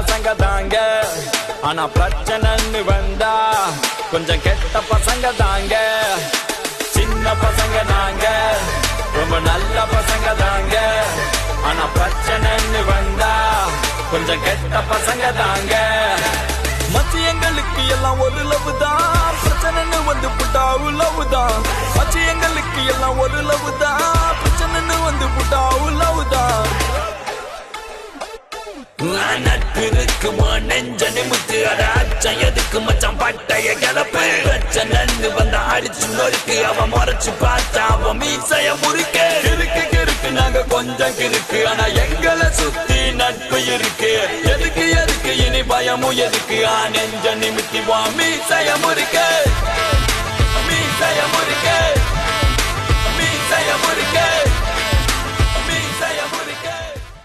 பசங்க தாங்க. ஆனா பிரச்சனைன்னு வந்தா கொஞ்சம் கெட்ட பசங்க தாங்க. சின்ன பசங்க நாங்க ரொம்ப நல்ல பசங்க தாங்க. ஆனா பிரச்சனைன்னு வந்தா கொஞ்சம் கெட்ட பசங்க தாங்க. மச்சி எங்களுக்கு எல்லாம் ஒரு லவ் தான், பிரச்சனைன்னு வந்து புட்டா லவ் தான். மச்சி எங்களுக்கு எல்லாம் ஒரு லவ் தான், பிரச்சனைன்னு வந்து புட்டா லவ் தான். நட்பு இருக்குமா நெஞ்ச நிமித்து அட அச்சம் எதுக்கு மச்சான் பட்டைய கிளப்பு. பிரச்சனைன்னு வந்தா அடிச்சு நொறுக்கு அவன் முறைச்சு பார்த்தா அவன் மீசைய முறுக்கு. கிறுக்கு கிறுக்கு நாங்க கொஞ்சம் கிறுக்கு ஆனா எங்களை சுத்தி நட்பு இருக்கு. எதுக்கு எதுக்கு இனி பயமும் எதுக்கு நெஞ்ச நிமித்தி வா மீசைய முறுக்கு.